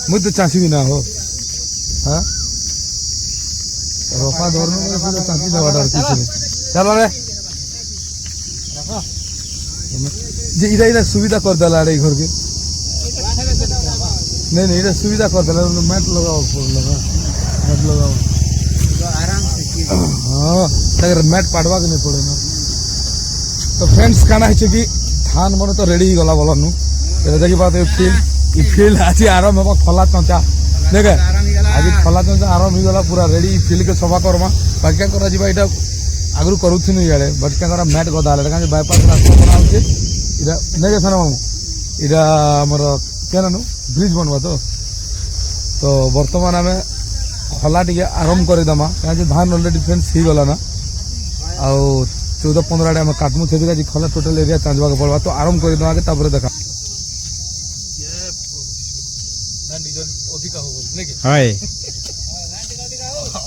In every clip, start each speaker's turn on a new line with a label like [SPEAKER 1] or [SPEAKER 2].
[SPEAKER 1] मुझे तो चाची भी ना हो हाँ रोपा धरने में पूरा चाची ना वाला किसी ने चलो रे जे इधर इधर सुविधा कर दिला रे घर के नहीं इधर सुविधा कर दिला मैट लगाओ मैट लगाओ
[SPEAKER 2] आराम से
[SPEAKER 1] हाँ अगर मैट पाड़वा के नहीं पड़े ना तो फ्रेंड्स कहना है कि धान मन तो रेडी ही गला बोला नु देखी बात फील्ड आज आरंभ हम खला चंचा देखे आज खला चंचा आरंभ हो गला पूरा रेडी फील्ड के सफा करमा बाकी क्या करा जीवा इटा आगु करूथिनु इयाडे बट क्या करा मैट गदा ले काजे बाईपास रास्ता बना होचे इरा नेगे सना मामू इरा हमर केना नु ब्रिज बनवा तो वर्तमान हमें खला टिके आरंभ कर दमा काजे धान ऑलरेडी फ्रेंड्स ही गला ना आ 14-15 आड़े हम काटमु छेबी काजे खला टोटल एरिया चांजवा के पड़वा तो आरंभ कर दमा के तापर देखा अधिका हो नेके
[SPEAKER 3] हाय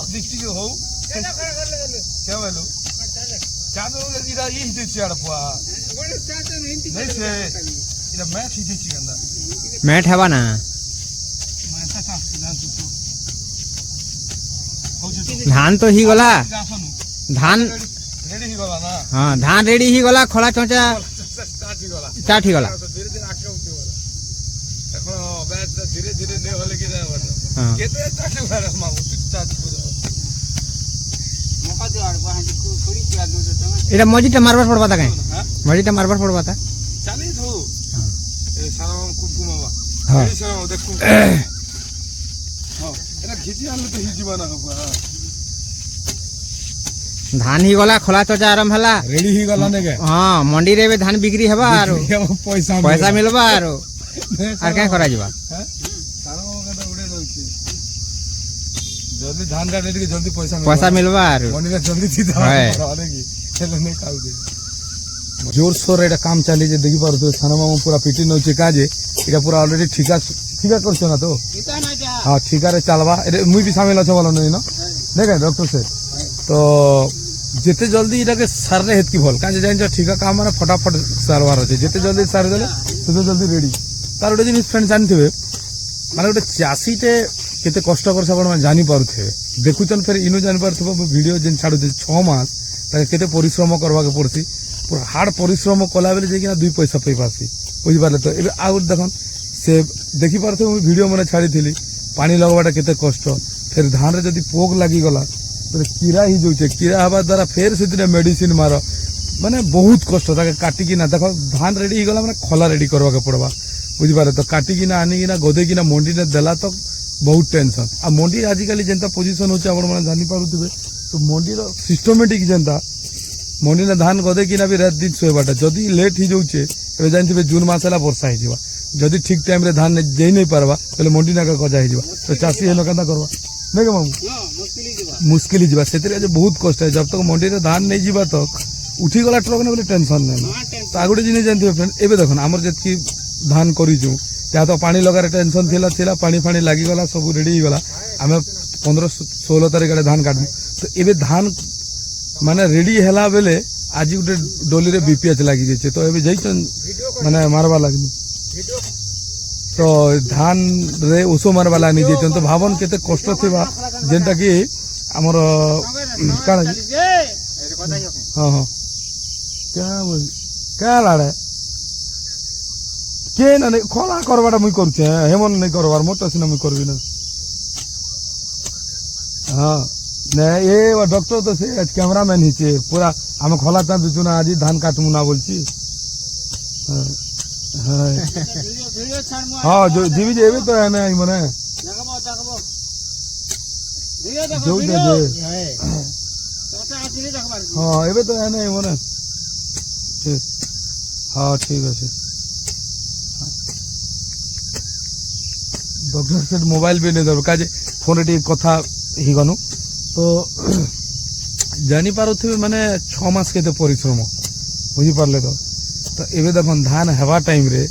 [SPEAKER 1] अधिक हो क्या बोलो चादर ले इरा ई हिते छियाड़ पुआ नहीं से इरा मैच हिते छि गंदा
[SPEAKER 3] मैट हवा ना
[SPEAKER 1] मैथा सा
[SPEAKER 3] धान तो ही गला धान
[SPEAKER 1] रेडी ही गला ना
[SPEAKER 3] हाँ धान रेडी ही गला खला चौचा स्टार्ट ही गला
[SPEAKER 1] धीरे धीरे आके उठे वाला এখন ব্যাট ধীরে ধীরে নে হলে কি না
[SPEAKER 3] हाँ
[SPEAKER 1] কেতে চাচু ঘরে মামু চাচু
[SPEAKER 2] मौका दो और वहां थोड़ी पूरा दो तो
[SPEAKER 3] इरा मजीटा मारबार पड़बा था कहीं मजीटा मारबार पड़बा था
[SPEAKER 1] चाली थो ए सारा कुमकुम बाबा
[SPEAKER 3] हाँ
[SPEAKER 1] এই সারা দেখো हां এটা ঘিচি আনলে তো হিজিবা না হবা
[SPEAKER 3] धान ही गला खला चौचा आरंभ हला
[SPEAKER 1] रेडी ही गला ने के
[SPEAKER 3] हाँ मंडी रे धान बिक्री हवा आरो पैसा मिलबा आरो আর क्या करा जीवा
[SPEAKER 1] हैं सारा का उड़े रहउची जल्दी धान का रेडी के जल्दी पैसा
[SPEAKER 3] मिलबा आरो
[SPEAKER 1] मनी में जल्दी सीधा आने की चलो नहीं काउ दे जोर सोर एटा काम चाली जे देखि पारतो थाना मामा पूरा पिटी नउचे काजे एटा पूरा ऑलरेडी ठिका करछो ना तो
[SPEAKER 2] इता ना जा
[SPEAKER 1] हां ठिका रे चलबा ए मुई भी शामिल छ बोलो नहीं ना देखे डॉक्टर से तो जेते जल्दी इटा के सार रे हेत की भल काजे जाइन जो ठिका काम माने फटाफट सारवार আছে जेते जल्दी सार देले सेते जल्दी रेडी तार ओटे जिनिस फ्रेंड जानथिबे माने ओटे चासीटे केते कष्ट कर सब माने जानि पारुथिबे देखुचन फिर इनु जानि पारुथबो वीडियो जेन छाडु 6 मास ताके केते परिश्रम करबा के पड़सी पूरा हार्ड परिश्रम कला बेले जे कि 2 पैसा पई पासी बुझि पाले तो एबे आउट देखन से देखि पारथे वीडियो माने छाडी थिली पानी लगवाटा केते कष्ट फिर धान रे जदी पोक लागी गला तो कीड़ा ही जोचे कीड़ा हवा द्वारा फिर से मेडिसिन मार माने बहुत कष्ट ताके काटी कि ना देखो धान रेडी ही गला माने खला रेडी करबा के पड़बा बुझि पारे तो काटी कि ना आनी कि ना गोदे कि ना मंडी ने देला तो बहुत टेंशन आ मंडी आजिकल जेंता पोजीशन होचे आपण माने जानि पारुथिबे तो मंडी रो सिस्टमैटिक जेंता मंडी ने धान गोदे कि ना भी रात दिन सोयबाटा जदी लेट ही जोचे एबे जानथिबे जून मासला वर्षा ही जीवा जदी ठीक टाइम रे धान देई नै पारबा तले मंडी ना का गजा ही जीवा तो चासी हेलो कंदा करबा नहीं के मामू मुश्किल ही जीवा सेतरे बहुत कष्ट है जब तक मंडी रे धान नहीं जीवा तक उठी गला ट्रक ने बोले टेंशन नहीं तो आगुटे जिनि जानथिबे फ्रेंड एबे देखन हमर जेतकी धान करिजु त्या तो पानी लगार टेंशन थिला पानी फानी लागी गला सब रेडी ही गला हमें 15-16 तारिख रे धान काटू तो एबे धान माने रेडी हैला बेले आज गुटे डोली रे बीपीएच लागी जेचे तो एबे जइचन माने मारवा लागनी तो धान रे ओसो मारवा लागनी जेचन तो भावन केते कष्ट थिबा जेंता कि हमर काना हां हां क्या लाड़े के ना खोला करवाटा मुई करूचे हेमन नहीं करवार मोटा सिना मुई करबी ना हां ने ये डॉक्टर तो से आज कैमरामैन ही छे पूरा हम खोला ता दुचु ना आज धान काटमु ना बोलची हां हां जो जीवी जेबे तो है ना मने
[SPEAKER 2] देखबो
[SPEAKER 1] जो दे हां एबे तो है ना मने ठीक हां ठीक है डॉक्टर से मोबाइल भी नहीं दर काजे फोन रे कथा ही गनु तो जानी पारुथिबे माने 6 मास केते परिश्रम बुझी पारले तो एबे देखन धान हेवा टाइम रे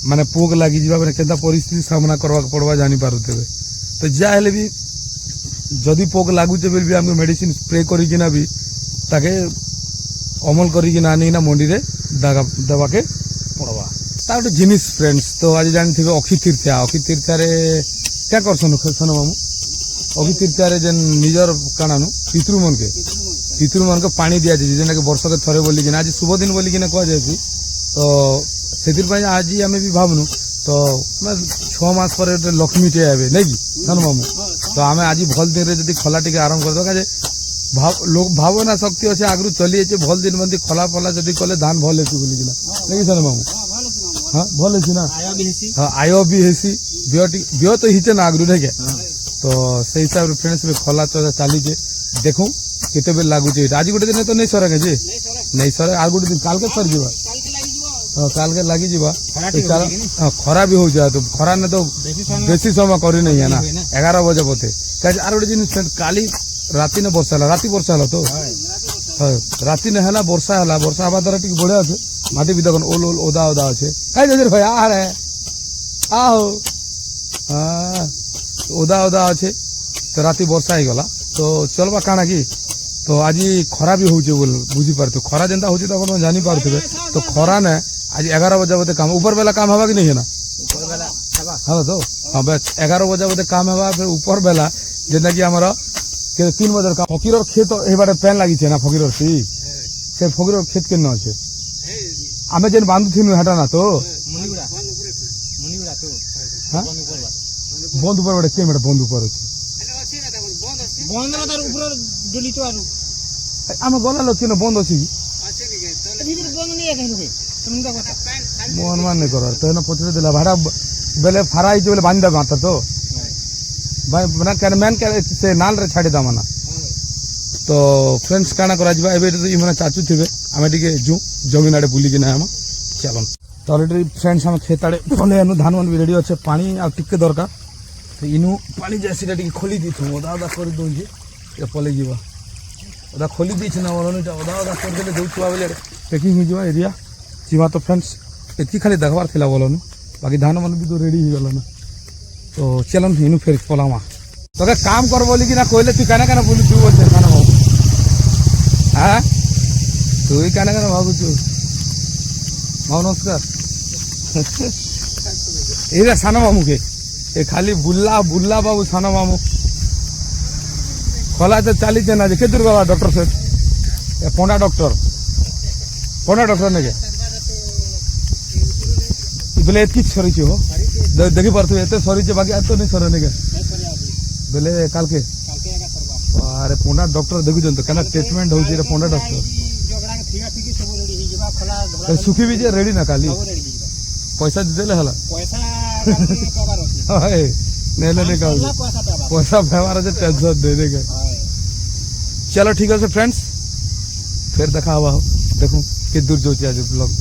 [SPEAKER 1] माने पोग लागी जीवा माने केता परिस्थिति सामना करवा पड़वा जानी पारुथिबे तो जा हेले भी जदी पोग लागु जे भी हम मेडिसिन स्प्रे करी कि ना भी ताके अमल करी कि ना आनी ना मंडी रे दागा दबा के पड़वा ତା ଗୋଟେ ଜିନିଷ ଫ୍ରେଣ୍ଡସ୍ ତ ଆଜି ଜାଣିଥିବେ ଅକ୍ଷି ତୃତୀୟା। ଅକ୍ଷି ତୃତୀୟାରେ क्या करसन सन मामू अभी तृतीयारे जेन निजर काणानु पितृ मन के पानी दिया जाए जेना कि वर्ष के थरे बोली कि आज शुभ दिन बोली कि कह जाए तो से आज आम भी भावनु तो 6 मास पर लक्ष्मी टे आवे नहीं कि सन मामू तो आम आज भल दिन रे जदि खला टिके आरंभ कर दो लोग भावना शक्ति अच्छे आगु चली जाए भल दिन बंदी खला फला जदि कले धान भल हेसी बोली कि नहीं सन मामू हाँ भल हेसी ना हाँ आय भी हेसी बिह तो हिचे ना आगु नहीं तो से हिसाब से फ्रेंड्स भी खला चला चलीजे देखूँ केते बेल लागुचे आज गोटे दिन तो नहीं सरे के जी नहीं सरे आ गोटे दिन काल के सर जीवा हाँ काल के लगी जीवा खरा भी हो जाए तो खरा ने तो बेसी समय करी नहीं है ना 11 बजे बोते आर गोटे जिन काली राति ने वर्षा है राति वर्षा है तो राति ने है वर्षा है वर्षा हवा द्वारा टी बढ़िया अच्छे माटी भी देखो ओल ओल ओदा ओदा अच्छे भाई आ रहे आओ हाँ ओदा ओदा अच्छे तो राति वर्षा ही गला तो चलवा काना कि तो आज खरा भी होचे बोल बुझी पारते खरा जेनता होचे तो अपन जानी पारते तो खरा ने आज 11 बजे बोते काम ऊपर बेला काम हवा कि नहीं है ना हाँ तो हाँ बस 11 बजे बोते काम हवा फिर ऊपर बेला जेना कि हमारा 3 बजे का फकीर खेत ए बारे पेन लगी ना फकीर सी से फकीर खेत के न अच्छे आमे जेन बांधु थिनु हटा ना तो हाँ बंद ऊपर बड़े के मेरे बंद ऊपर अच्छे आम गला लोग क्यों बंद अच्छी मन मान नहीं कर तो पचरे दिला भाड़ा बेले फारा ही बोले बांध देगा तो मैन से नाल रे छाड़ी दाम ना तो फ्रेंड्स काना करा जिबा एबे तो इमना चाचू थिबे आमे टिके जु जमीन आड़े बुली कि ना हम चलन तो ऑलरेडी फ्रेंड्स हम खेत आड़े पले अनु धान मन भी रेडी अच्छे पानी आ टिके दरकार तो इनु पानी जैसे टिके खोली दी थु ओदा ओदा कर दो जे ये पले जीवा ओदा खोली दी ना बोलन ओदा ओदा कर देले दउ छुआ बेले पैकिंग हो जीवा एरिया जीवा तो फ्रेंड्स एती खाली देखबार थिला बोलन बाकी धान मन भी तो रेडी हो गला ना तो चलन इनु फिर पलामा तो का काम कर बोली कि ना कोइले तू काना काना बोली तू बोलते खाना भाऊ हां तू ही काना काना भागु तू नमस्कार एरा साना मामू के ए खाली बुल्ला बुल्ला बाबू साना मामू खला तो चली ना जे केदुर बाबा डॉक्टर से ए पोंडा डॉक्टर ने के बोले एतकी सरी हो देखी पारथु एते सरी बाकी तो नहीं सर के बोले काल के अरे पोंडा डॉक्टर देखु जंतो कना ट्रीटमेंट होची रे पोंडा डॉक्टर सुखी भी जे रेडी ना काली पैसा देले हला पैसा हाय नहीं का पैसा व्यवहार जे टेंशन दे देगा चलो ठीक है फ्रेंड्स फिर देखा हुआ हो देखो कि दूर जो आज ब्लॉग